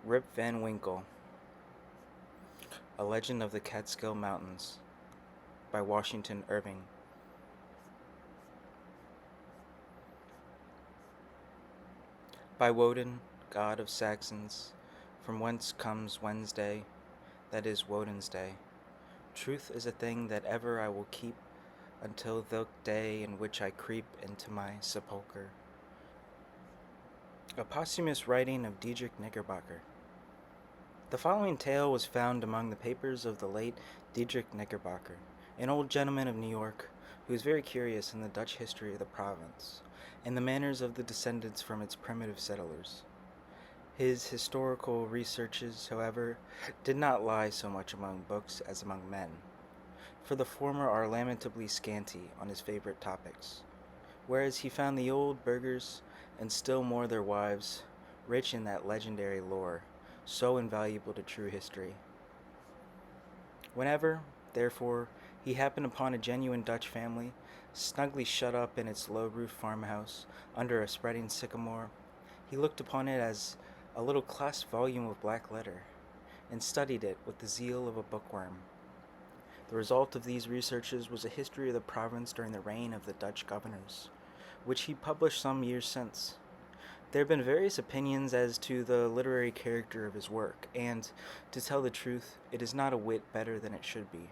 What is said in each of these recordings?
Rip Van Winkle, A Legend of the Catskill Mountains by Washington Irving. By Woden, god of Saxons, from whence comes Wednesday, that is Woden's day. Truth is a thing that ever I will keep until the day in which I creep into my sepulchre. A posthumous writing of Diedrich Knickerbocker. The following tale was found among the papers of the late Diedrich Knickerbocker, an old gentleman of New York who was very curious in the Dutch history of the province and the manners of the descendants from its primitive settlers. His historical researches, however, did not lie so much among books as among men, for the former are lamentably scanty on his favorite topics, whereas he found the old burghers, and still more their wives, rich in that legendary lore, so invaluable to true history. Whenever, therefore, he happened upon a genuine Dutch family, snugly shut up in its low-roofed farmhouse under a spreading sycamore, he looked upon it as a little clasped volume of black letter, and studied it with the zeal of a bookworm. The result of these researches was a history of the province during the reign of the Dutch governors, which he published some years since. There have been various opinions as to the literary character of his work, and, to tell the truth, it is not a whit better than it should be.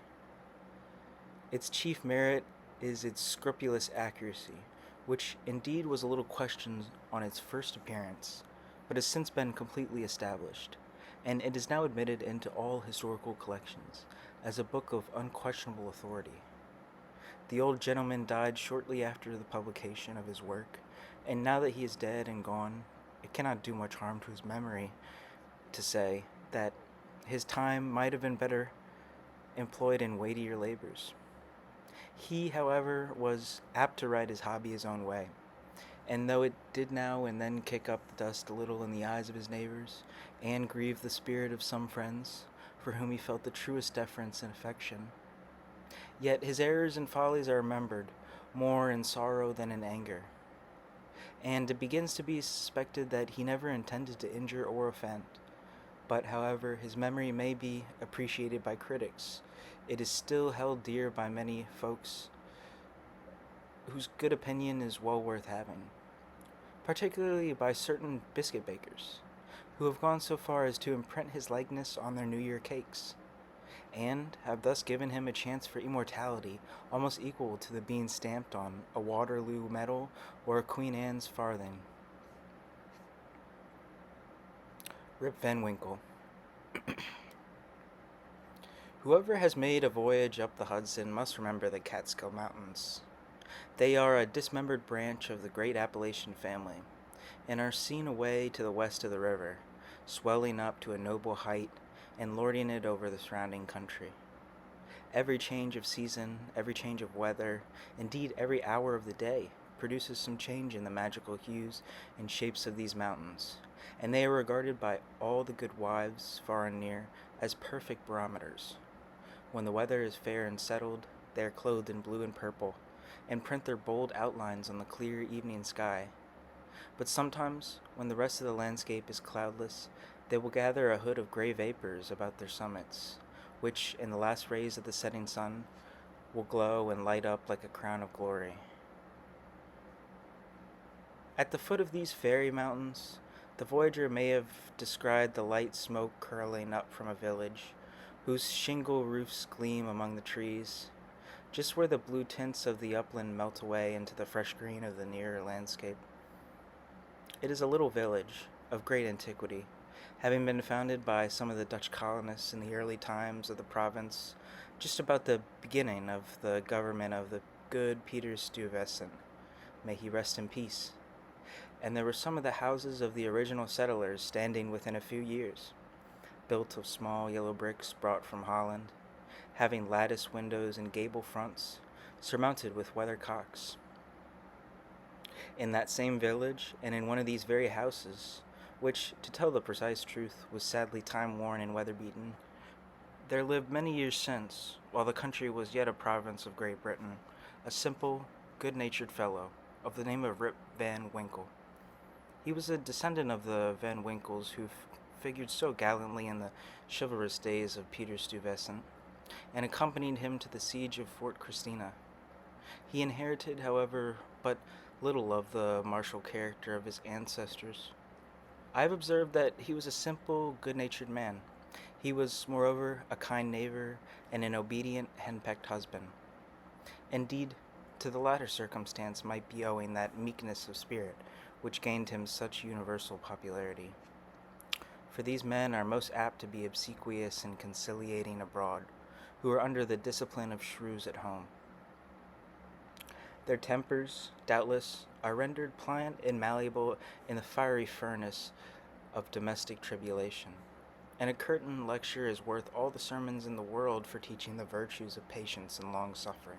Its chief merit is its scrupulous accuracy, which indeed was a little questioned on its first appearance, but has since been completely established, and it is now admitted into all historical collections as a book of unquestionable authority. The old gentleman died shortly after the publication of his work, and now that he is dead and gone, it cannot do much harm to his memory to say that his time might have been better employed in weightier labors. He, however, was apt to write his hobby his own way, and though it did now and then kick up the dust a little in the eyes of his neighbors, and grieve the spirit of some friends, for whom he felt the truest deference and affection, yet his errors and follies are remembered more in sorrow than in anger, and it begins to be suspected that he never intended to injure or offend. But, however, his memory may be appreciated by critics, it is still held dear by many folks whose good opinion is well worth having, particularly by certain biscuit bakers, who have gone so far as to imprint his likeness on their New Year cakes, and have thus given him a chance for immortality almost equal to the being stamped on a Waterloo medal or a Queen Anne's farthing. Rip Van Winkle. Whoever has made a voyage up the Hudson must remember the Catskill Mountains. They are a dismembered branch of the great Appalachian family, and are seen away to the west of the river, swelling up to a noble height and lording it over the surrounding country. Every change of season, every change of weather, indeed every hour of the day, produces some change in the magical hues and shapes of these mountains, and they are regarded by all the good wives, far and near, as perfect barometers. When the weather is fair and settled, they are clothed in blue and purple, and print their bold outlines on the clear evening sky. But sometimes, when the rest of the landscape is cloudless, they will gather a hood of gray vapors about their summits, which, in the last rays of the setting sun, will glow and light up like a crown of glory. At the foot of these fairy mountains, the voyager may have descried the light smoke curling up from a village, whose shingle roofs gleam among the trees, just where the blue tints of the upland melt away into the fresh green of the nearer landscape. It is a little village, of great antiquity, having been founded by some of the Dutch colonists in the early times of the province, just about the beginning of the government of the good Peter Stuyvesant. May he rest in peace. And there were some of the houses of the original settlers standing within a few years, built of small yellow bricks brought from Holland, having lattice windows and gable fronts, surmounted with weathercocks. In that same village, and in one of these very houses, which, to tell the precise truth, was sadly time-worn and weather-beaten, there lived many years since, while the country was yet a province of Great Britain, a simple, good-natured fellow, of the name of Rip Van Winkle. He was a descendant of the Van Winkles who figured so gallantly in the chivalrous days of Peter Stuyvesant, and accompanied him to the siege of Fort Christina. He inherited, however, but little of the martial character of his ancestors. I have observed that he was a simple, good natured man. He was, moreover, a kind neighbor and an obedient, henpecked husband. Indeed, to the latter circumstance might be owing that meekness of spirit which gained him such universal popularity. For these men are most apt to be obsequious and conciliating abroad, who are under the discipline of shrews at home. Their tempers, doubtless, are rendered pliant and malleable in the fiery furnace of domestic tribulation, and a curtain lecture is worth all the sermons in the world for teaching the virtues of patience and long-suffering.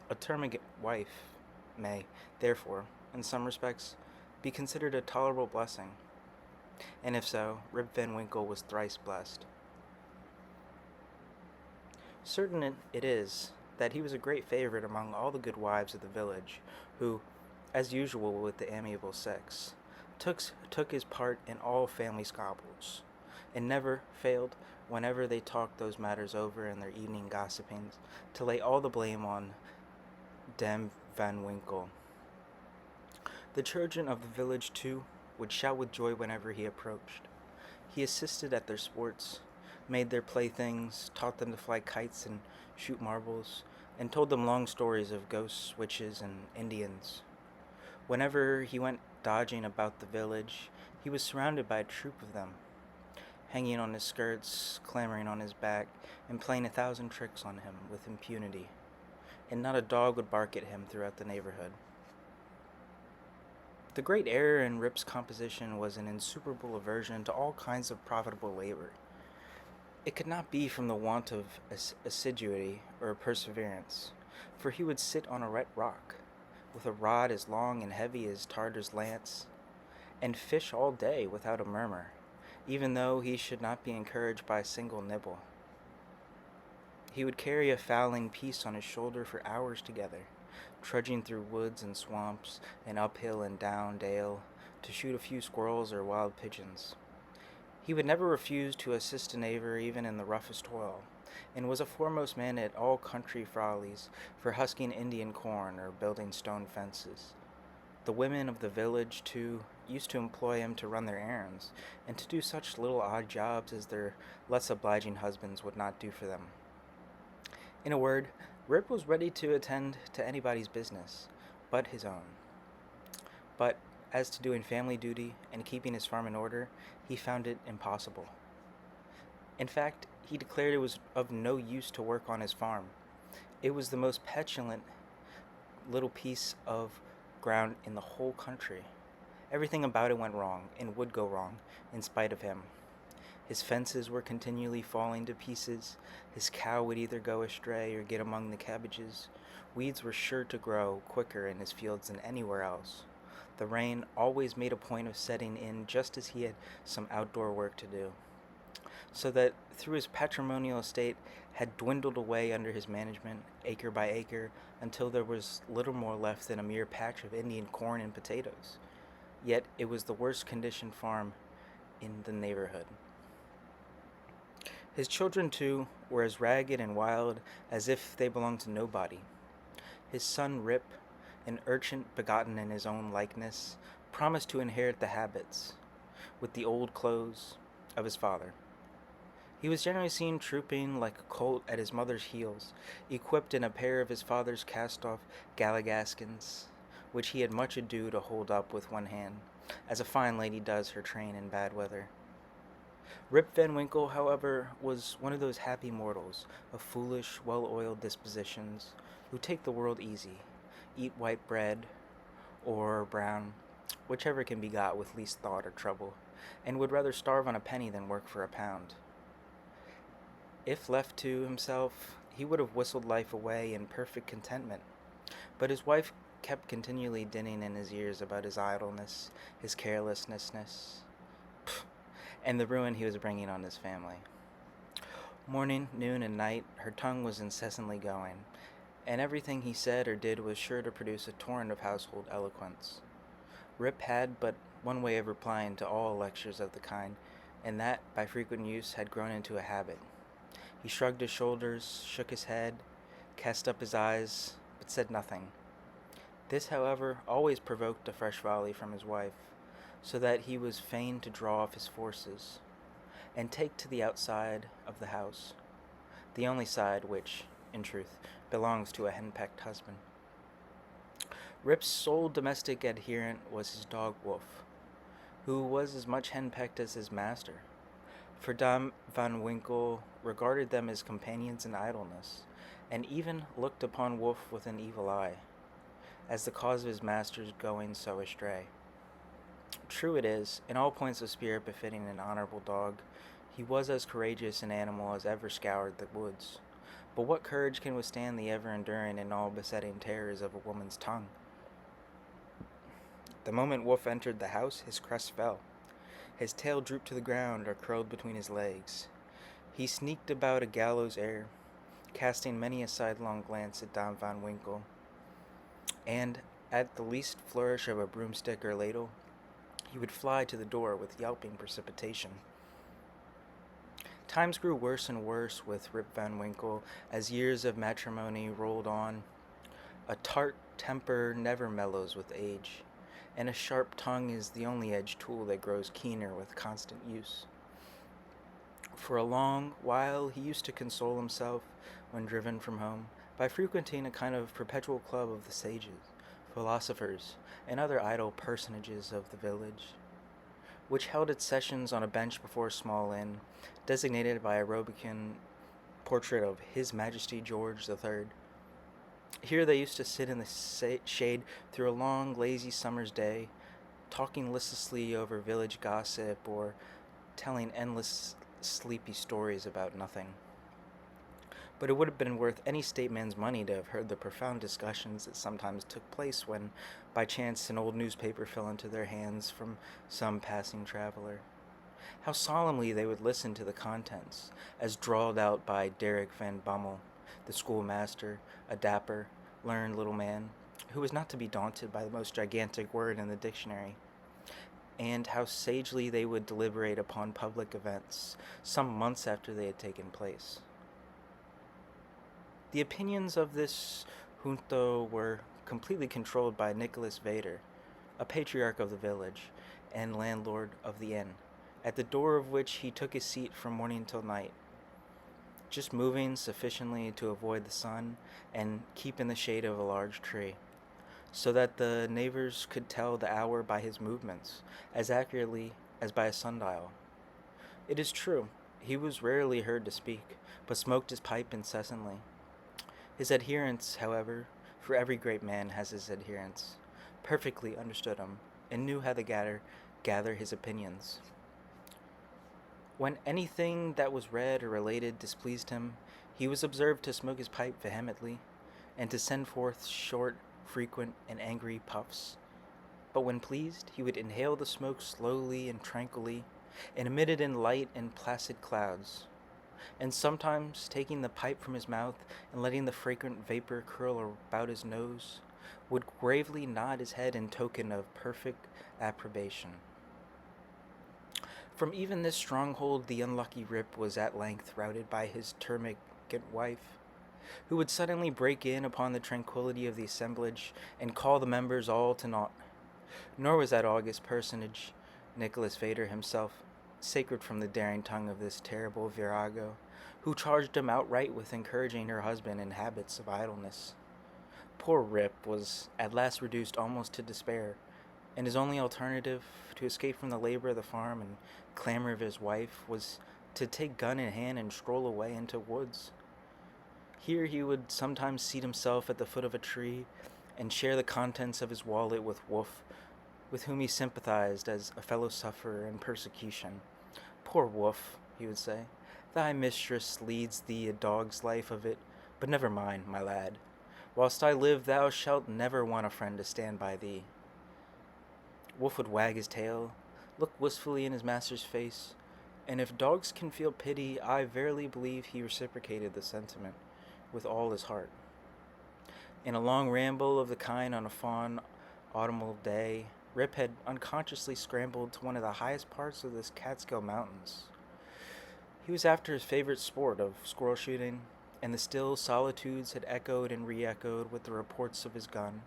A termagant wife may, therefore, in some respects, be considered a tolerable blessing, and if so, Rip Van Winkle was thrice blessed. Certain it is that he was a great favorite among all the good wives of the village, who, as usual with the amiable sex, took his part in all family squabbles, and never failed, whenever they talked those matters over in their evening gossipings, to lay all the blame on Dem Van Winkle. The children of the village, too, would shout with joy whenever he approached. He assisted at their sports, made their playthings, taught them to fly kites and shoot marbles, and told them long stories of ghosts, witches, and Indians. Whenever he went dodging about the village, he was surrounded by a troop of them, hanging on his skirts, clambering on his back, and playing 1,000 tricks on him with impunity, and not a dog would bark at him throughout the neighborhood. The great error in Rip's composition was an insuperable aversion to all kinds of profitable labor. It could not be from the want of assiduity or perseverance, for he would sit on a red rock, with a rod as long and heavy as Tartar's lance, and fish all day without a murmur, even though he should not be encouraged by a single nibble. He would carry a fowling piece on his shoulder for hours together, trudging through woods and swamps and uphill and down dale to shoot a few squirrels or wild pigeons. He would never refuse to assist a neighbor even in the roughest toil, and was a foremost man at all country frolies for husking Indian corn or building stone fences. The women of the village, too, used to employ him to run their errands, and to do such little odd jobs as their less obliging husbands would not do for them. In a word, Rip was ready to attend to anybody's business but his own. But as to doing family duty and keeping his farm in order, he found it impossible. In fact, he declared it was of no use to work on his farm. It was the most petulant little piece of ground in the whole country. Everything about it went wrong, and would go wrong, in spite of him. His fences were continually falling to pieces. His cow would either go astray or get among the cabbages. Weeds were sure to grow quicker in his fields than anywhere else. The rain always made a point of setting in just as he had some outdoor work to do, so that through his patrimonial estate had dwindled away under his management, acre by acre, until there was little more left than a mere patch of Indian corn and potatoes. Yet it was the worst conditioned farm in the neighborhood. His children, too, were as ragged and wild as if they belonged to nobody. His son Rip, an urchin begotten in his own likeness, promised to inherit the habits, with the old clothes, of his father. He was generally seen trooping like a colt at his mother's heels, equipped in a pair of his father's cast-off galligaskins, which he had much ado to hold up with one hand, as a fine lady does her train in bad weather. Rip Van Winkle, however, was one of those happy mortals of foolish, well-oiled dispositions who take the world easy, eat white bread or brown, whichever can be got with least thought or trouble, and would rather starve on a penny than work for a pound. If left to himself, he would have whistled life away in perfect contentment, but his wife kept continually dinning in his ears about his idleness, his carelessness, and the ruin he was bringing on his family. Morning, noon, and night, her tongue was incessantly going, and everything he said or did was sure to produce a torrent of household eloquence. Rip had but one way of replying to all lectures of the kind, and that, by frequent use, had grown into a habit. He shrugged his shoulders, shook his head, cast up his eyes, but said nothing. This, however, always provoked a fresh volley from his wife, so that he was fain to draw off his forces, and take to the outside of the house, the only side which, in truth, belongs to a henpecked husband. Rip's sole domestic adherent was his dog Wolf, who was as much henpecked as his master, for Dame Van Winkle regarded them as companions in idleness, and even looked upon Wolf with an evil eye, as the cause of his master's going so astray. True it is, in all points of spirit befitting an honorable dog, he was as courageous an animal as ever scoured the woods. But what courage can withstand the ever-enduring and all-besetting terrors of a woman's tongue? The moment Wolf entered the house, his crest fell. His tail drooped to the ground or curled between his legs. He sneaked about a gallows air, casting many a sidelong glance at Dame Van Winkle, and at the least flourish of a broomstick or ladle, he would fly to the door with yelping precipitation. Times grew worse and worse with Rip Van Winkle as years of matrimony rolled on. A tart temper never mellows with age, and a sharp tongue is the only edged tool that grows keener with constant use. For a long while he used to console himself, when driven from home, by frequenting a kind of perpetual club of the sages, philosophers, and other idle personages of the village, which held its sessions on a bench before a small inn, designated by a Robecan portrait of His Majesty George III. Here they used to sit in the shade through a long, lazy summer's day, talking listlessly over village gossip or telling endless, sleepy stories about nothing. But it would have been worth any statesman's money to have heard the profound discussions that sometimes took place when, by chance, an old newspaper fell into their hands from some passing traveler. How solemnly they would listen to the contents, as drawled out by Derrick Van Bummel, the schoolmaster, a dapper, learned little man, who was not to be daunted by the most gigantic word in the dictionary, and how sagely they would deliberate upon public events, some months after they had taken place. The opinions of this junto were completely controlled by Nicholas Vader, a patriarch of the village and landlord of the inn, at the door of which he took his seat from morning till night, just moving sufficiently to avoid the sun and keep in the shade of a large tree, so that the neighbors could tell the hour by his movements as accurately as by a sundial. It is true, he was rarely heard to speak, but smoked his pipe incessantly. His adherents, however, for every great man has his adherents, perfectly understood him and knew how to gather his opinions. When anything that was read or related displeased him, he was observed to smoke his pipe vehemently, and to send forth short, frequent, and angry puffs. But when pleased, he would inhale the smoke slowly and tranquilly, and emit it in light and placid clouds, and sometimes, taking the pipe from his mouth and letting the fragrant vapor curl about his nose, would gravely nod his head in token of perfect approbation. From even this stronghold the unlucky Rip was at length routed by his termagant wife, who would suddenly break in upon the tranquillity of the assemblage and call the members all to naught. Nor was that august personage, Nicholas Vader himself, sacred from the daring tongue of this terrible virago, who charged him outright with encouraging her husband in habits of idleness. Poor Rip was at last reduced almost to despair, and his only alternative to escape from the labor of the farm and clamor of his wife was to take gun in hand and stroll away into woods. Here he would sometimes seat himself at the foot of a tree and share the contents of his wallet with Wolf, with whom he sympathized as a fellow sufferer in persecution. Poor Wolf, he would say, thy mistress leads thee a dog's life of it, but never mind, my lad. Whilst I live, thou shalt never want a friend to stand by thee. Wolf would wag his tail, look wistfully in his master's face, and if dogs can feel pity, I verily believe he reciprocated the sentiment with all his heart. In a long ramble of the kind on a fine autumnal day, Rip had unconsciously scrambled to one of the highest parts of the Catskill Mountains. He was after his favorite sport of squirrel shooting, and the still solitudes had echoed and re echoed with the reports of his gun.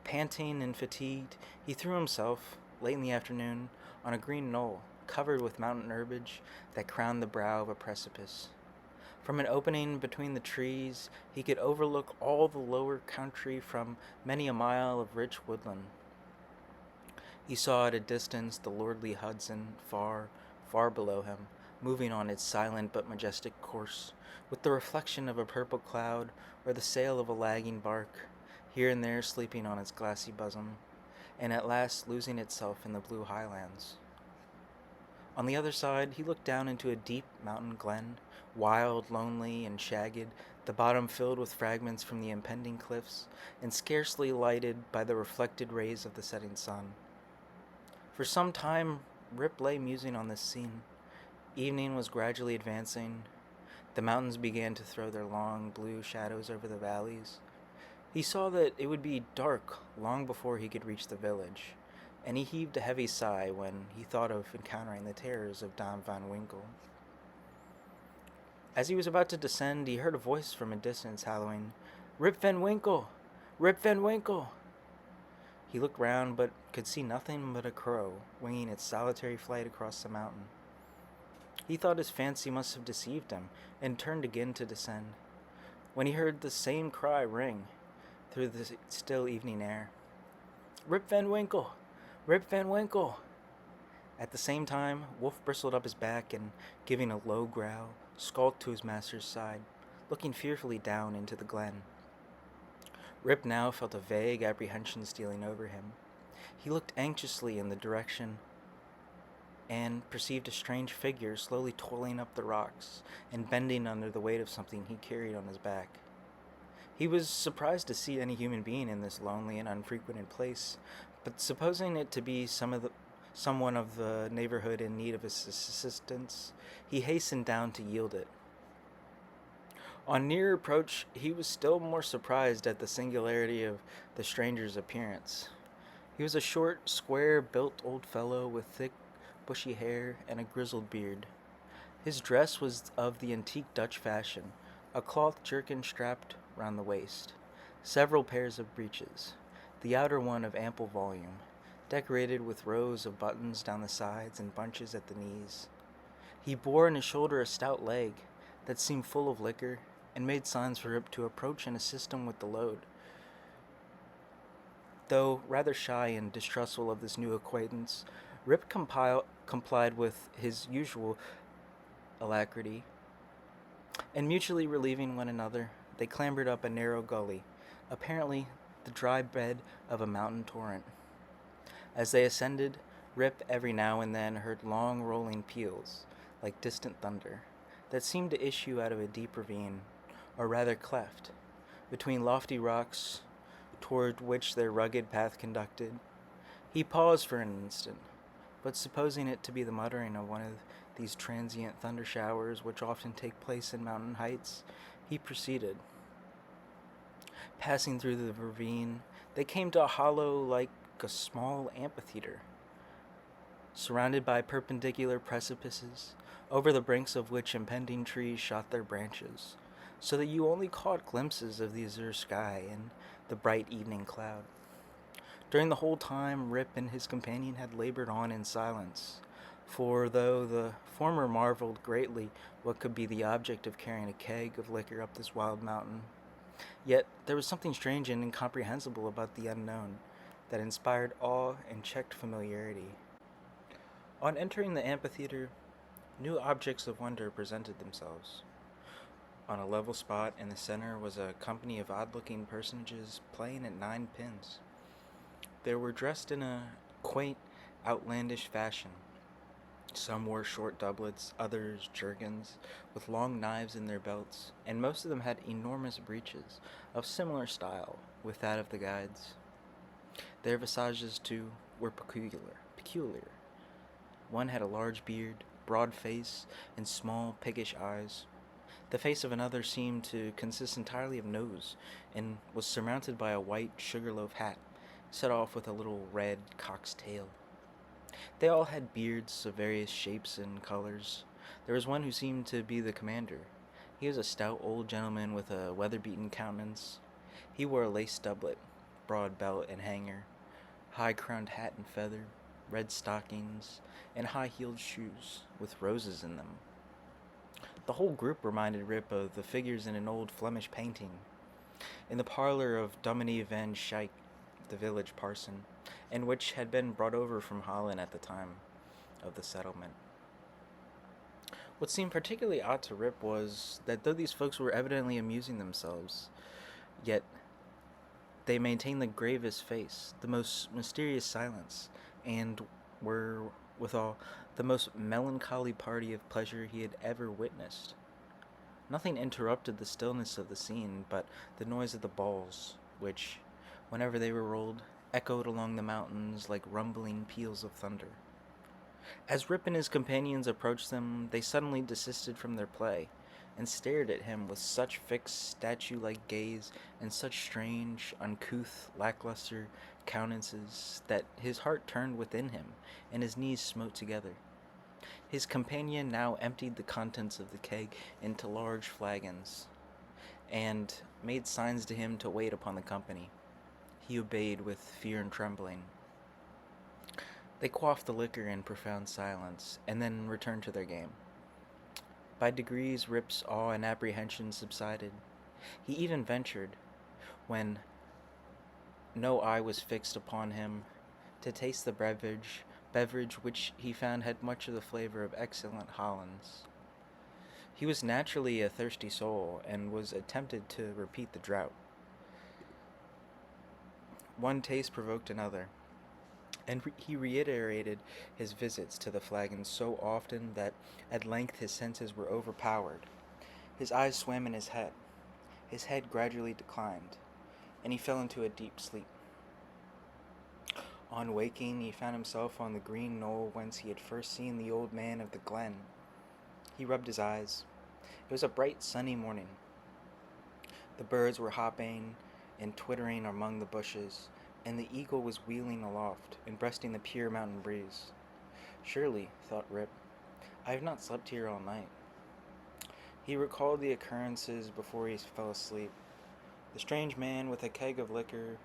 Panting and fatigued, he threw himself, late in the afternoon, on a green knoll covered with mountain herbage that crowned the brow of a precipice. From an opening between the trees, he could overlook all the lower country from many a mile of rich woodland. He saw at a distance the lordly Hudson, far, far below him, moving on its silent but majestic course, with the reflection of a purple cloud or the sail of a lagging bark, here and there sleeping on its glassy bosom, and at last losing itself in the blue highlands. On the other side, he looked down into a deep mountain glen, wild, lonely, and shagged, the bottom filled with fragments from the impending cliffs, and scarcely lighted by the reflected rays of the setting sun. For some time, Rip lay musing on this scene. Evening was gradually advancing. The mountains began to throw their long blue shadows over the valleys. He saw that it would be dark long before he could reach the village, and he heaved a heavy sigh when he thought of encountering the terrors of Don Van Winkle. As he was about to descend, he heard a voice from a distance hallooing, "Rip Van Winkle! Rip Van Winkle!" He looked round, but could see nothing but a crow winging its solitary flight across the mountain. He thought his fancy must have deceived him, and turned again to descend, when he heard the same cry ring through the still evening air. "Rip Van Winkle! Rip Van Winkle!" At the same time, Wolf bristled up his back and, giving a low growl, skulked to his master's side, looking fearfully down into the glen. Rip now felt a vague apprehension stealing over him. He looked anxiously in the direction and perceived a strange figure slowly toiling up the rocks and bending under the weight of something he carried on his back. He was surprised to see any human being in this lonely and unfrequented place, but supposing it to be someone of the neighborhood in need of his assistance, he hastened down to yield it. On nearer approach, he was still more surprised at the singularity of the stranger's appearance. He was a short, square-built old fellow with thick, bushy hair and a grizzled beard. His dress was of the antique Dutch fashion, a cloth jerkin strapped round the waist, several pairs of breeches, the outer one of ample volume, decorated with rows of buttons down the sides and bunches at the knees. He bore on his shoulder a stout leg that seemed full of liquor, and made signs for Rip to approach and assist him with the load. Though rather shy and distrustful of this new acquaintance, Rip complied with his usual alacrity, and mutually relieving one another, they clambered up a narrow gully, apparently the dry bed of a mountain torrent. As they ascended, Rip every now and then heard long rolling peals, like distant thunder, that seemed to issue out of a deep ravine, or rather cleft, between lofty rocks toward which their rugged path conducted. He paused for an instant, but supposing it to be the muttering of one of these transient thunder showers which often take place in mountain heights, he proceeded. Passing through the ravine, they came to a hollow like a small amphitheater, surrounded by perpendicular precipices, over the brinks of which impending trees shot their branches, so that you only caught glimpses of the azure sky and the bright evening cloud. During the whole time, Rip and his companion had labored on in silence, for though the former marveled greatly what could be the object of carrying a keg of liquor up this wild mountain, yet there was something strange and incomprehensible about the unknown that inspired awe and checked familiarity. On entering the amphitheater, new objects of wonder presented themselves. On a level spot in the center was a company of odd-looking personages playing at 9 pins. They were dressed in a quaint, outlandish fashion. Some wore short doublets, others jerkins, with long knives in their belts, and most of them had enormous breeches, of similar style with that of the guides. Their visages, too, were peculiar. One had a large beard, broad face, and small, piggish eyes. The face of another seemed to consist entirely of nose, and was surmounted by a white sugar-loaf hat, set off with a little red cock's tail. They all had beards of various shapes and colors. There was one who seemed to be the commander. He was a stout old gentleman with a weather-beaten countenance. He wore a lace doublet, broad belt and hanger, high-crowned hat and feather, red stockings, and high-heeled shoes with roses in them. The whole group reminded Rip of the figures in an old Flemish painting in the parlor of Dominie van Schaik, the village parson, and which had been brought over from Holland at the time of the settlement. What seemed particularly odd to Rip was that though these folks were evidently amusing themselves, yet they maintained the gravest face, the most mysterious silence, and were, withal, the most melancholy party of pleasure he had ever witnessed. Nothing interrupted the stillness of the scene but the noise of the balls, which, whenever they were rolled, echoed along the mountains like rumbling peals of thunder. As Rip and his companions approached them, they suddenly desisted from their play, and stared at him with such fixed, statue-like gaze, and such strange, uncouth, lackluster countenances, that his heart turned within him, and his knees smote together. His companion now emptied the contents of the keg into large flagons, and made signs to him to wait upon the company. He obeyed with fear and trembling. They quaffed the liquor in profound silence, and then returned to their game. By degrees, Rip's awe and apprehension subsided. He even ventured, when no eye was fixed upon him, to taste the beverage which he found had much of the flavor of excellent Hollands. He was naturally a thirsty soul, and was tempted to repeat the draught. One taste provoked another, and he reiterated his visits to the flagons so often that at length his senses were overpowered. His eyes swam in his head gradually declined, and he fell into a deep sleep. On waking, he found himself on the green knoll whence he had first seen the old man of the glen. He rubbed his eyes. It was a bright, sunny morning. The birds were hopping and twittering among the bushes, and the eagle was wheeling aloft and breasting the pure mountain breeze. Surely, thought Rip, I have not slept here all night. He recalled the occurrences before he fell asleep. The strange man with a keg of liquor,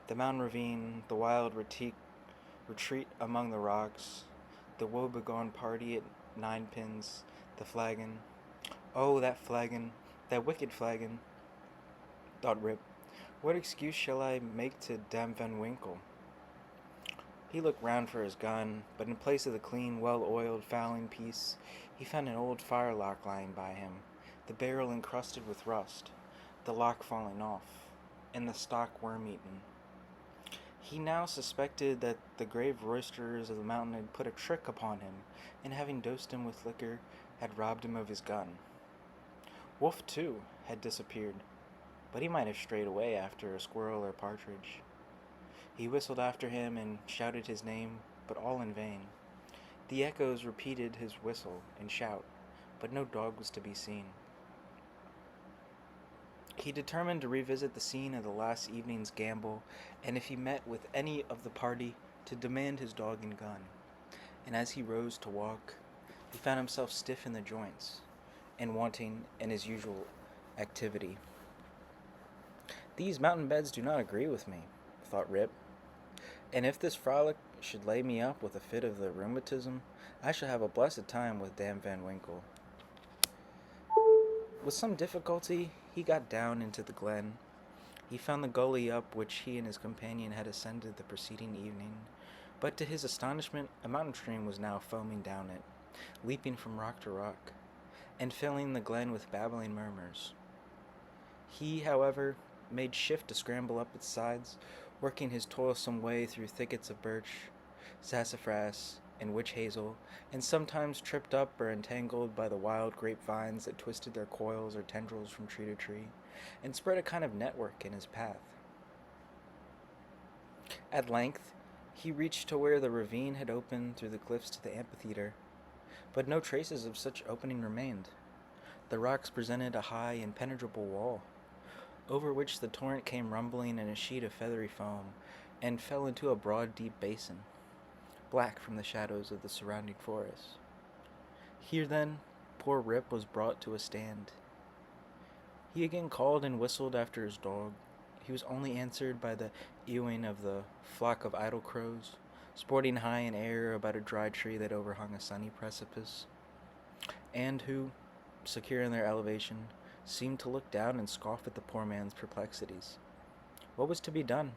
the mountain ravine, the wild retreat among the rocks, the woebegone party at Ninepins, the flagon. Oh, that flagon, that wicked flagon, thought Rip. What excuse shall I make to Dame Van Winkle? He looked round for his gun, but in place of the clean, well-oiled fowling piece, he found an old firelock lying by him, the barrel encrusted with rust, the lock falling off, and the stock worm-eaten. He now suspected that the grave roisterers of the mountain had put a trick upon him, and having dosed him with liquor, had robbed him of his gun. Wolf, too, had disappeared, but he might have strayed away after a squirrel or partridge. He whistled after him and shouted his name, but all in vain. The echoes repeated his whistle and shout, but no dog was to be seen. He determined to revisit the scene of the last evening's gamble, and if he met with any of the party, to demand his dog and gun. And as he rose to walk, he found himself stiff in the joints, and wanting in his usual activity. These mountain beds do not agree with me, thought Rip, and if this frolic should lay me up with a fit of the rheumatism, I shall have a blessed time with Dame Van Winkle. With some difficulty, he got down into the glen. He found the gully up which he and his companion had ascended the preceding evening, but to his astonishment, a mountain stream was now foaming down it, leaping from rock to rock, and filling the glen with babbling murmurs. He, however, made shift to scramble up its sides, working his toilsome way through thickets of birch, sassafras, and witch hazel, and sometimes tripped up or entangled by the wild grapevines that twisted their coils or tendrils from tree to tree, and spread a kind of network in his path. At length, he reached to where the ravine had opened through the cliffs to the amphitheater, but no traces of such opening remained. The rocks presented a high, impenetrable wall, over which the torrent came rumbling in a sheet of feathery foam, and fell into a broad, deep basin, black from the shadows of the surrounding forest. Here, then, poor Rip was brought to a stand. He again called and whistled after his dog. He was only answered by the ewing of the flock of idle crows, sporting high in air about a dry tree that overhung a sunny precipice, and who, secure in their elevation, seemed to look down and scoff at the poor man's perplexities. What was to be done?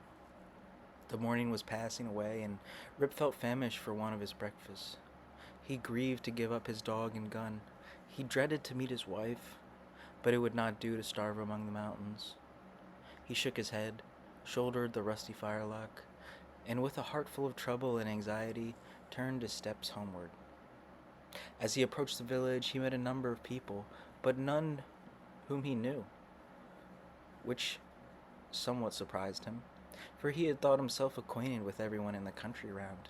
The morning was passing away, and Rip felt famished for want of his breakfast. He grieved to give up his dog and gun. He dreaded to meet his wife, but it would not do to starve among the mountains. He shook his head, shouldered the rusty firelock, and with a heart full of trouble and anxiety, turned his steps homeward. As he approached the village, he met a number of people, but none whom he knew, which somewhat surprised him, for he had thought himself acquainted with everyone in the country round.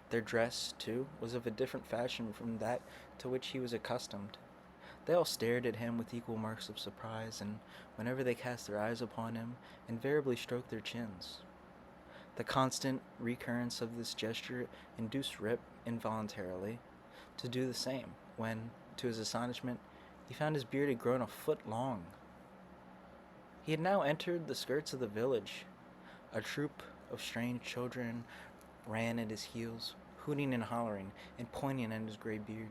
Their dress, too, was of a different fashion from that to which he was accustomed. They all stared at him with equal marks of surprise, and whenever they cast their eyes upon him, invariably stroked their chins. The constant recurrence of this gesture induced Rip, involuntarily, to do the same, when, to his astonishment, he found his beard had grown a foot long. He had now entered the skirts of the village. A troop of strange children ran at his heels, hooting and hollering, and pointing at his gray beard.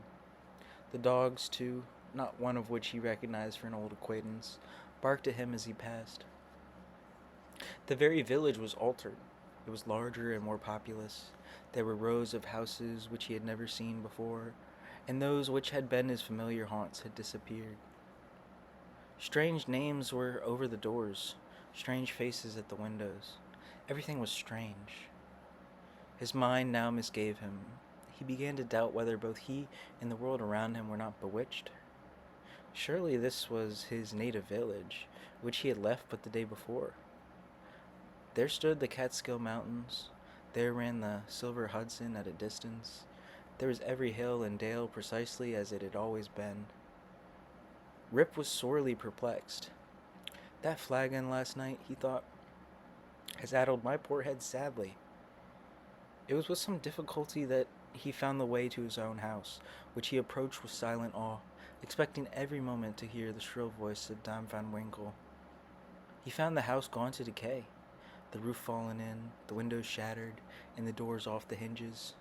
The dogs, too, not one of which he recognized for an old acquaintance, barked at him as he passed. The very village was altered. It was larger and more populous. There were rows of houses which he had never seen before, and those which had been his familiar haunts had disappeared. Strange names were over the doors, strange faces at the windows. Everything was strange. His mind now misgave him. He began to doubt whether both he and the world around him were not bewitched. Surely this was his native village, which he had left but the day before. There stood the Catskill Mountains. There ran the silver Hudson at a distance. There was every hill and dale precisely as it had always been. Rip was sorely perplexed. That flagon last night, he thought, has addled my poor head sadly. It was with some difficulty that he found the way to his own house, which he approached with silent awe, expecting every moment to hear the shrill voice of Dame Van Winkle. He found the house gone to decay, the roof fallen in, the windows shattered, and the doors off the hinges.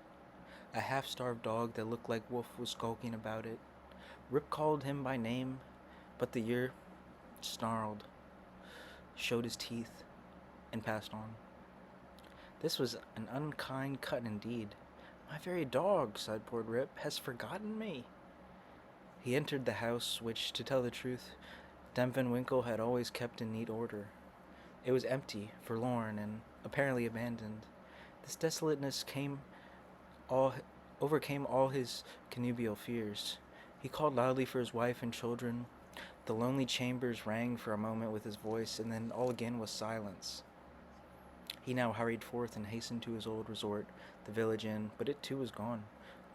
A half-starved dog that looked like Wolf was skulking about it. Rip called him by name, but the year snarled, showed his teeth, and passed on. This was an unkind cut indeed. My very dog, sighed poor Rip, has forgotten me. He entered the house, which, to tell the truth, Dame Van Winkle had always kept in neat order. It was empty, forlorn, and apparently abandoned. This desolateness overcame all his connubial fears. He called loudly for his wife and children. The lonely chambers rang for a moment with his voice, and then all again was silence. He now hurried forth and hastened to his old resort, the village inn, but it too was gone.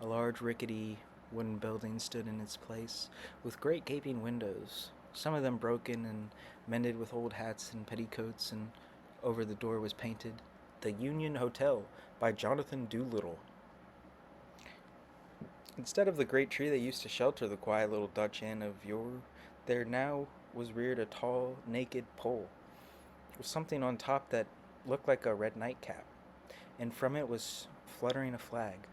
A large, rickety wooden building stood in its place, with great gaping windows, some of them broken and mended with old hats and petticoats, and over the door was painted, "The Union Hotel, by Jonathan Doolittle." Instead of the great tree that used to shelter the quiet little Dutch inn of yore, there now was reared a tall, naked pole, with something on top that looked like a red nightcap, and from it was fluttering a flag,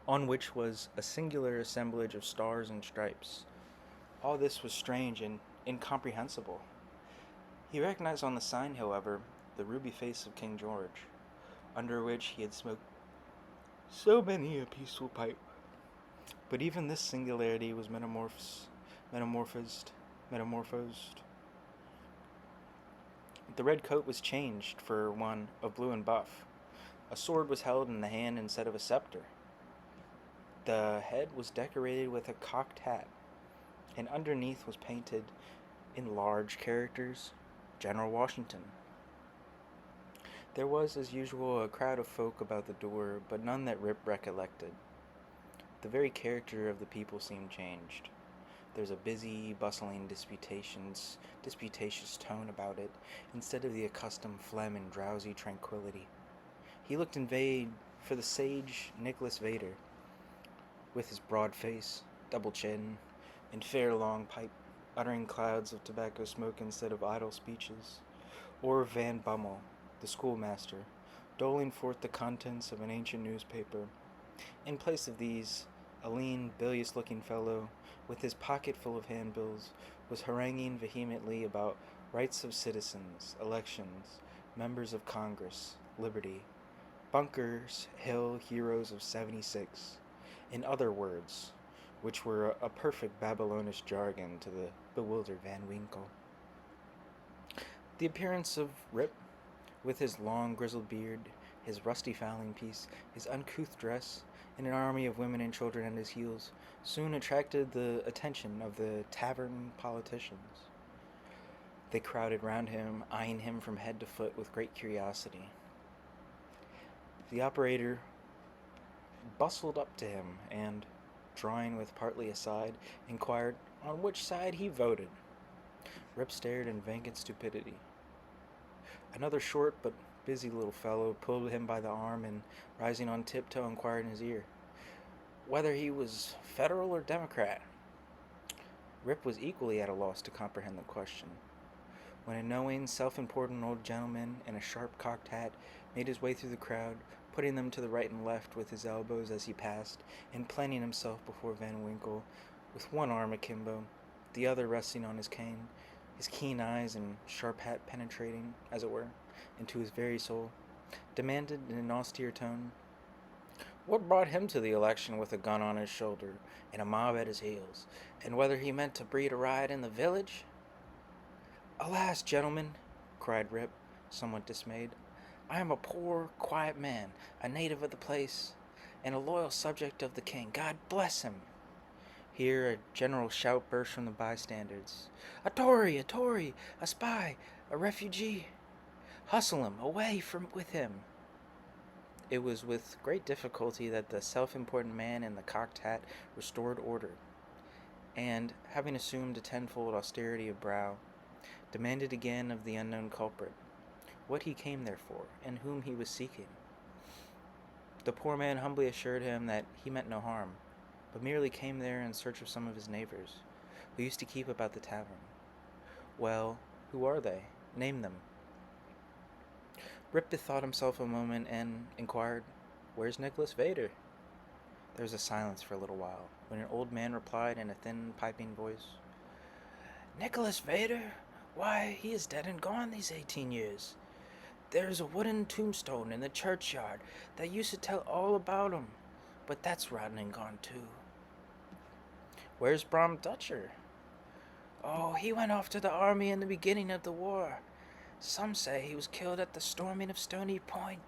on which was a singular assemblage of stars and stripes. All this was strange and incomprehensible. He recognized on the sign, however, the ruby face of King George, under which he had smoked so many a peaceful pipe. But even this singularity was metamorphosed. The red coat was changed for one of blue and buff. A sword was held in the hand instead of a scepter. The head was decorated with a cocked hat, and underneath was painted, in large characters, General Washington. There was, as usual, a crowd of folk about the door, but none that Rip recollected. The very character of the people seemed changed. There's a busy, bustling, disputatious tone about it, instead of the accustomed phlegm and drowsy tranquility. He looked in vain for the sage Nicholas Vader, with his broad face, double chin, and fair long pipe, uttering clouds of tobacco smoke instead of idle speeches, or Van Bummel, the schoolmaster, doling forth the contents of an ancient newspaper. In place of these, a lean, bilious-looking fellow, with his pocket full of handbills, was haranguing vehemently about rights of citizens, elections, members of Congress, liberty, Bunker's Hill heroes of '76, in other words, which were a perfect Babylonish jargon to the bewildered Van Winkle. The appearance of Rip, with his long grizzled beard, his rusty fowling piece, his uncouth dress, and an army of women and children at his heels, soon attracted the attention of the tavern politicians. They crowded round him, eyeing him from head to foot with great curiosity. The operator bustled up to him and, drawing with partly aside, inquired on which side he voted. Rip stared in vacant stupidity. Another short but busy little fellow pulled him by the arm and, rising on tiptoe, inquired in his ear whether he was Federal or Democrat. Rip was equally at a loss to comprehend the question, when a knowing, self-important old gentleman in a sharp-cocked hat made his way through the crowd, putting them to the right and left with his elbows as he passed, and planting himself before Van Winkle, with one arm akimbo, the other resting on his cane, his keen eyes and sharp hat penetrating, as it were, into his very soul, demanded in an austere tone, what brought him to the election with a gun on his shoulder and a mob at his heels, and whether he meant to breed a riot in the village? Alas, gentlemen, cried Rip, somewhat dismayed, I am a poor, quiet man, a native of the place, and a loyal subject of the king. God bless him. Here a general shout burst from the bystanders. A Tory, a spy, a refugee. Hustle him, away with him. It was with great difficulty that the self-important man in the cocked hat restored order, and, having assumed a tenfold austerity of brow, demanded again of the unknown culprit what he came there for, and whom he was seeking. The poor man humbly assured him that he meant no harm, but merely came there in search of some of his neighbors, who used to keep about the tavern. Well, who are they? Name them. Rip bethought himself a moment and inquired, Where's Nicholas Vader? There was a silence for a little while, when an old man replied in a thin, piping voice, Nicholas Vader? Why, he is dead and gone these 18 years. There's a wooden tombstone in the churchyard that used to tell all about him, but that's rotten and gone too. Where's Bram Dutcher? Oh, he went off to the army in the beginning of the war. Some say he was killed at the storming of Stony Point.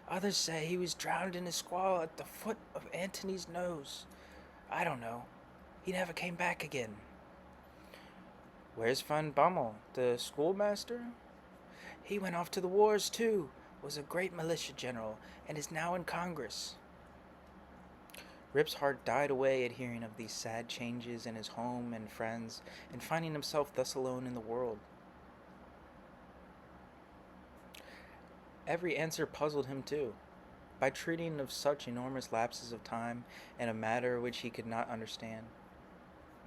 Others say he was drowned in a squall at the foot of Antony's nose. I don't know. He never came back again. Where's Van Bummel, the schoolmaster? He went off to the wars too, was a great militia general, and is now in Congress. Rip's heart died away at hearing of these sad changes in his home and friends, and finding himself thus alone in the world. Every answer puzzled him too. By treating of such enormous lapses of time in a matter which he could not understand,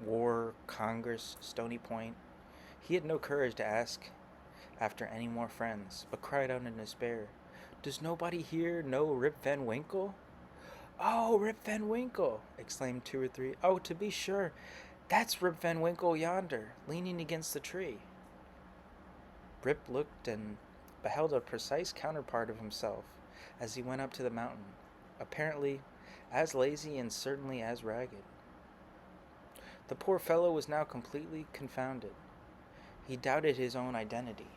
war, Congress, Stony Point, he had no courage to ask after any more friends, but cried out in despair, Does nobody here know Rip Van Winkle? Oh, Rip Van Winkle, exclaimed two or three. Oh, to be sure, that's Rip Van Winkle yonder, leaning against the tree. Rip looked and beheld a precise counterpart of himself as he went up to the mountain, apparently as lazy and certainly as ragged. The poor fellow was now completely confounded. He doubted his own identity,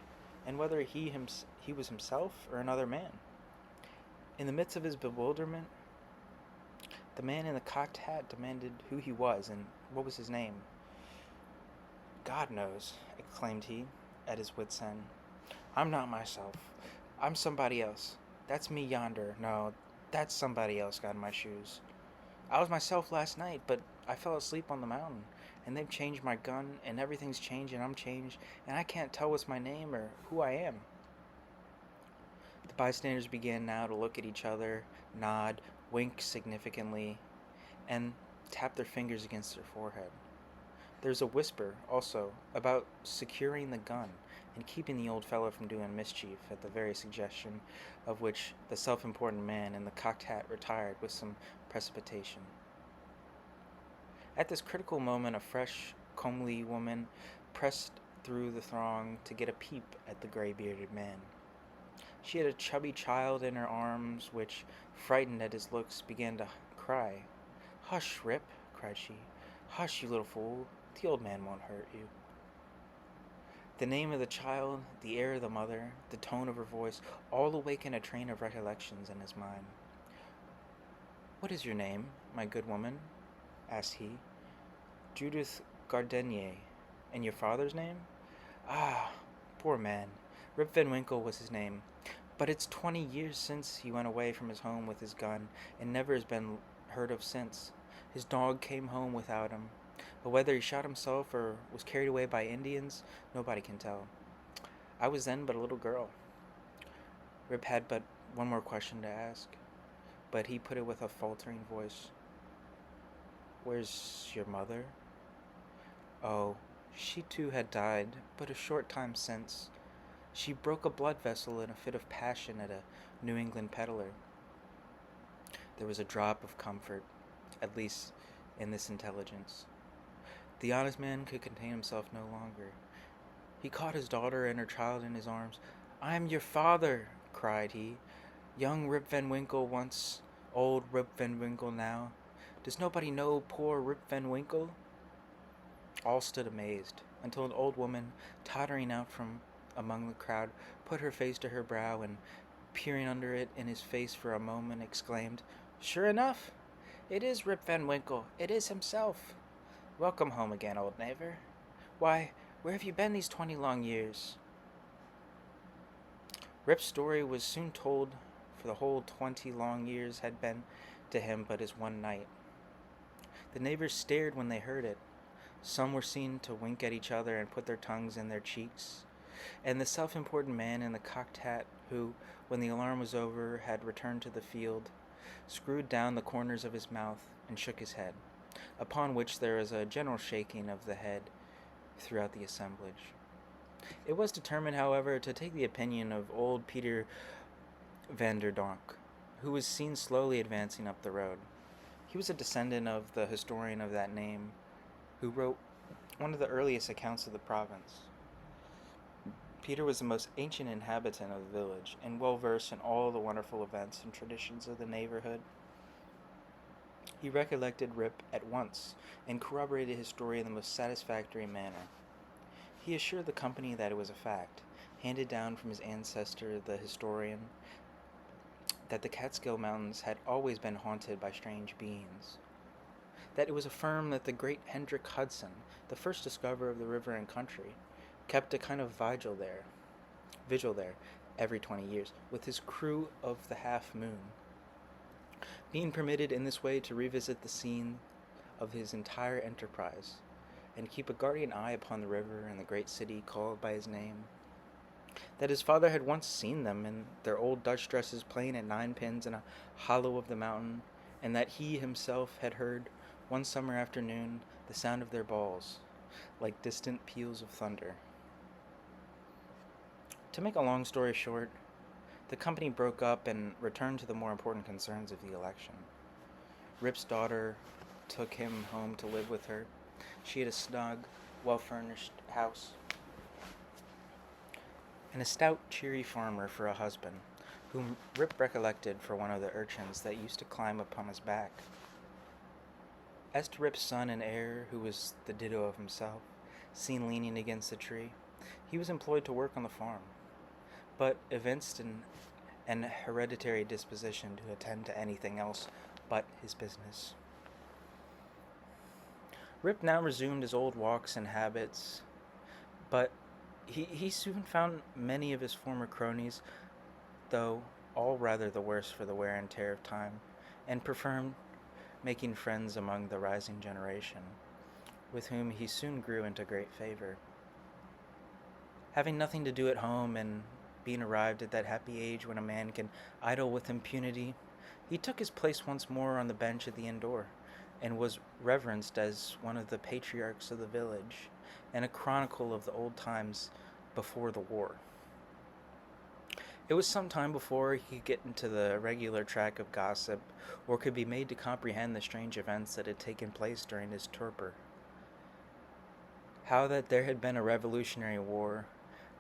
and whether he was himself or another man. In the midst of his bewilderment, the man in the cocked hat demanded who he was and what was his name. God knows, exclaimed he, at his wit's end. I'm not myself. I'm somebody else. That's me yonder. No, that's somebody else got in my shoes. I was myself last night, but I fell asleep on the mountain, and they've changed my gun, and everything's changed, and I'm changed, and I can't tell what's my name or who I am. The bystanders began now to look at each other, nod, wink significantly, and tap their fingers against their forehead. There's a whisper, also, about securing the gun and keeping the old fellow from doing mischief, at the very suggestion of which the self-important man in the cocked hat retired with some precipitation. At this critical moment, a fresh, comely woman pressed through the throng to get a peep at the gray-bearded man. She had a chubby child in her arms, which, frightened at his looks, began to cry. "Hush, Rip," cried she. "Hush, you little fool. The old man won't hurt you." The name of the child, the air of the mother, the tone of her voice, all awakened a train of recollections in his mind. "What is your name, my good woman?" asked he. "Judith Gardenier. And your father's name?" "Ah, poor man. Rip Van Winkle was his name. But it's 20 years since he went away from his home with his gun, and never has been heard of since. His dog came home without him. But whether he shot himself or was carried away by Indians, nobody can tell. I was then but a little girl." Rip had but one more question to ask, but he put it with a faltering voice. "Where's your mother?" "Oh, she too had died but a short time since. She broke a blood vessel in a fit of passion at a New England peddler." There was a drop of comfort, at least in this intelligence. The honest man could contain himself no longer. He caught his daughter and her child in his arms. "I am your father," cried he. "Young Rip Van Winkle once, old Rip Van Winkle now. Does nobody know poor Rip Van Winkle?" All stood amazed, until an old woman, tottering out from among the crowd, put her face to her brow, and, peering under it in his face for a moment, exclaimed, "Sure enough! It is Rip Van Winkle. It is himself. Welcome home again, old neighbor. Why, where have you been these 20 long years?" Rip's story was soon told, for the whole 20 long years had been to him but as one night. The neighbors stared when they heard it. Some were seen to wink at each other and put their tongues in their cheeks, and the self-important man in the cocked hat, who, when the alarm was over, had returned to the field, screwed down the corners of his mouth and shook his head, upon which there was a general shaking of the head throughout the assemblage. It was determined, however, to take the opinion of old Peter Vanderdonk, who was seen slowly advancing up the road. He was a descendant of the historian of that name, who wrote one of the earliest accounts of the province. Peter was the most ancient inhabitant of the village, and well versed in all the wonderful events and traditions of the neighborhood. He recollected Rip at once, and corroborated his story in the most satisfactory manner. He assured the company that it was a fact, handed down from his ancestor the historian, that the Catskill Mountains had always been haunted by strange beings. That it was affirmed that the great Hendrik Hudson, the first discoverer of the river and country, kept a kind of vigil there, every 20 years, with his crew of the Half Moon, being permitted in this way to revisit the scene of his entire enterprise, and keep a guardian eye upon the river and the great city called by his name. That his father had once seen them in their old Dutch dresses playing at ninepins in a hollow of the mountain, and that he himself had heard, one summer afternoon, the sound of their balls, like distant peals of thunder. To make a long story short, the company broke up and returned to the more important concerns of the election. Rip's daughter took him home to live with her. She had a snug, well-furnished house, and a stout, cheery farmer for a husband, whom Rip recollected for one of the urchins that used to climb upon his back. As to Rip's son and heir, who was the ditto of himself, seen leaning against a tree, he was employed to work on the farm, but evinced an hereditary disposition to attend to anything else but his business. Rip now resumed his old walks and habits, but he soon found many of his former cronies, though all rather the worse for the wear and tear of time, and preferred making friends among the rising generation. with whom he soon grew into great favor. Having nothing to do at home and being arrived at that happy age when a man can idle with impunity, he took his place once more on the bench at the inn door, and was reverenced as one of the patriarchs of the village, and a chronicle of the old times before the war. It was some time before he could get into the regular track of gossip, or could be made to comprehend the strange events that had taken place during his torpor. How that there had been a revolutionary war,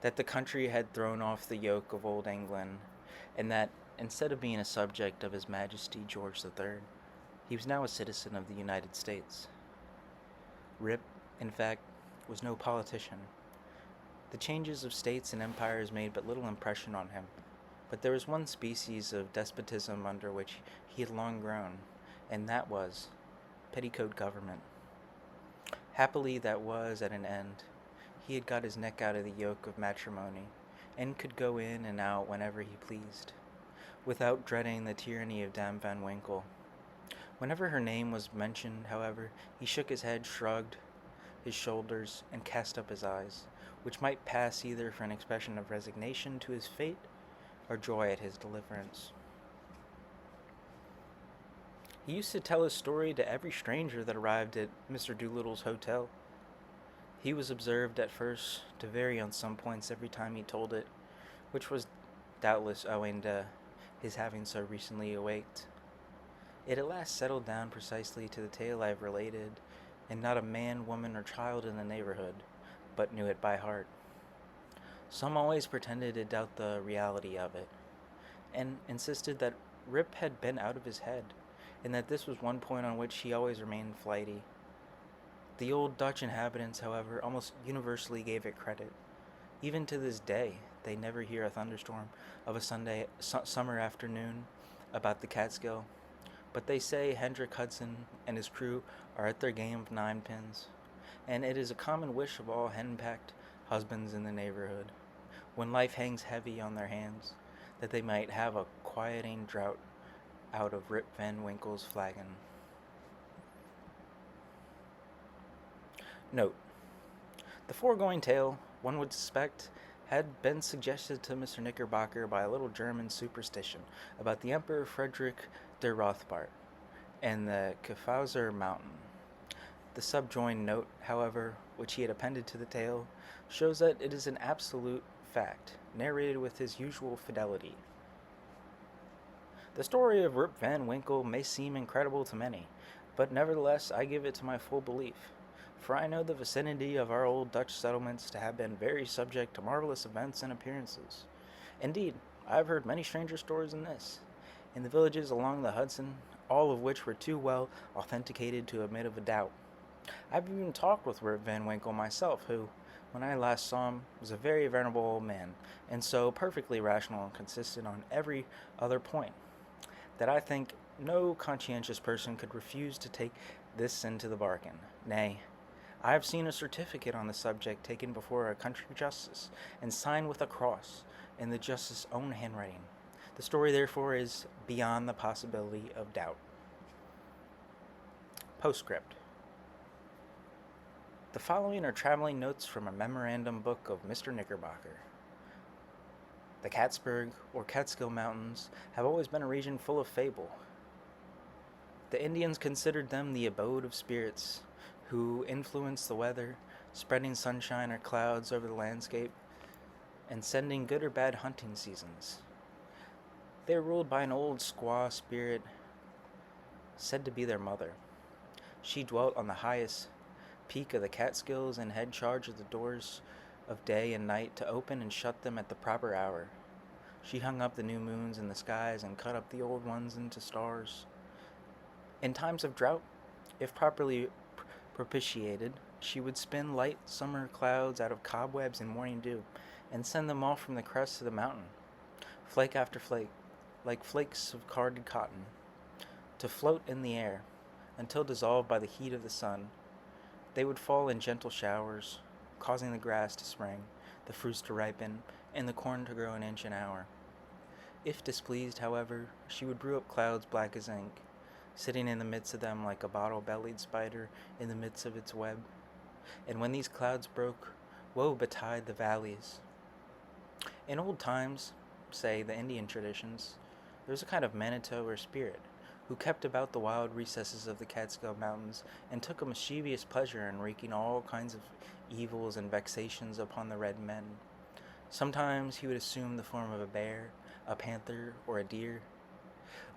that the country had thrown off the yoke of old England, and that, instead of being a subject of His Majesty George III, he was now a citizen of the United States. Rip, in fact, was no politician. The changes of states and empires made but little impression on him, but there was one species of despotism under which he had long grown, and that was petticoat government. Happily, that was at an end. He had got his neck out of the yoke of matrimony, and could go in and out whenever he pleased, without dreading the tyranny of Dame Van Winkle. Whenever her name was mentioned, however, he shook his head, shrugged his shoulders, and cast up his eyes, which might pass either for an expression of resignation to his fate or joy at his deliverance. He used to tell his story to every stranger that arrived at Mr. Doolittle's hotel. He was observed at first to vary on some points every time he told it, which was doubtless owing to his having so recently awaked. It at last settled down precisely to the tale I have related, and not a man, woman, or child in the neighborhood but knew it by heart. Some always pretended to doubt the reality of it, and insisted that Rip had been out of his head, and that this was one point on which he always remained flighty. The old Dutch inhabitants, however, almost universally gave it credit. Even to this day, they never hear a thunderstorm of a summer afternoon about the Catskill, but they say Hendrik Hudson and his crew are at their game of ninepins, and it is a common wish of all henpecked husbands in the neighborhood, when life hangs heavy on their hands, that they might have a quieting draught out of Rip Van Winkle's flagon. Note: the foregoing tale, one would suspect, had been suggested to Mr. Knickerbocker by a little German superstition about the Emperor Frederick der Rothbart and the Kyffhauser Mountain. The subjoined note, however, which he had appended to the tale, shows that it is an absolute fact, narrated with his usual fidelity. The story of Rip Van Winkle may seem incredible to many, but nevertheless I give it to my full belief, for I know the vicinity of our old Dutch settlements to have been very subject to marvelous events and appearances. Indeed, I have heard many stranger stories than this, in the villages along the Hudson, all of which were too well authenticated to admit of a doubt. I've even talked with Rip Van Winkle myself, who, when I last saw him, was a very venerable old man, and so perfectly rational and consistent on every other point, that I think no conscientious person could refuse to take this into the bargain. Nay, I have seen a certificate on the subject taken before a country justice, and signed with a cross, in the justice's own handwriting. The story, therefore, is beyond the possibility of doubt. Postscript. The following are traveling notes from a memorandum book of Mr. Knickerbocker. The Cattsburg, or Catskill Mountains, have always been a region full of fable. The Indians considered them the abode of spirits, who influence the weather, spreading sunshine or clouds over the landscape, and sending good or bad hunting seasons. They are ruled by an old squaw spirit, said to be their mother. She dwelt on the highest peak of the Catskills and had charge of the doors of day and night to open and shut them at the proper hour. She hung up the new moons in the skies and cut up the old ones into stars. In times of drought, if properly propitiated, she would spin light summer clouds out of cobwebs and morning dew, and send them off from the crest of the mountain, flake after flake, like flakes of carded cotton, to float in the air, until dissolved by the heat of the sun. They would fall in gentle showers, causing the grass to spring, the fruits to ripen, and the corn to grow an inch an hour. If displeased, however, she would brew up clouds black as ink, sitting in the midst of them like a bottle-bellied spider in the midst of its web, and when these clouds broke, woe betide the valleys. In old times, say the Indian traditions, there was a kind of Manito or spirit who kept about the wild recesses of the Catskill Mountains and took a mischievous pleasure in wreaking all kinds of evils and vexations upon the red men. Sometimes he would assume the form of a bear, a panther, or a deer,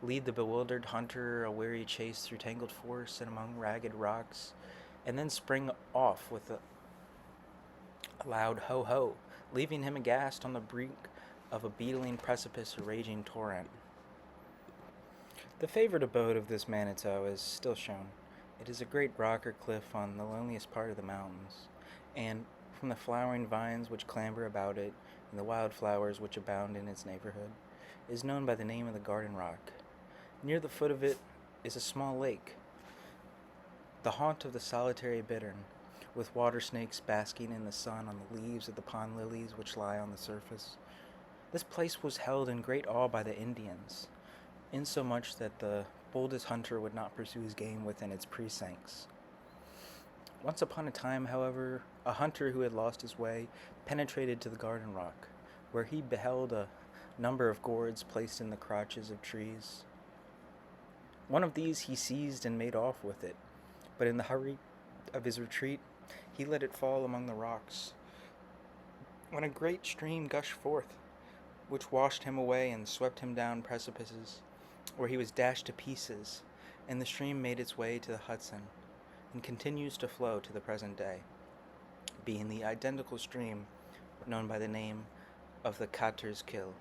lead the bewildered hunter a weary chase through tangled forests and among ragged rocks, and then spring off with a loud ho ho, leaving him aghast on the brink of a beetling precipice or raging torrent. The favorite abode of this Manitou is still shown. It is a great rock or cliff on the loneliest part of the mountains, and from the flowering vines which clamber about it and the wild flowers which abound in its neighborhood, is known by the name of the Garden Rock. Near the foot of it is a small lake, the haunt of the solitary bittern, with water snakes basking in the sun on the leaves of the pond lilies which lie on the surface. This place was held in great awe by the Indians, insomuch that the boldest hunter would not pursue his game within its precincts. Once upon a time, however, a hunter who had lost his way penetrated to the Garden Rock, where he beheld a number of gourds placed in the crotches of trees. One of these he seized and made off with it, but in the hurry of his retreat, he let it fall among the rocks, when a great stream gushed forth, which washed him away and swept him down precipices, where he was dashed to pieces, and the stream made its way to the Hudson, and continues to flow to the present day, being the identical stream known by the name of the Catter's Kill.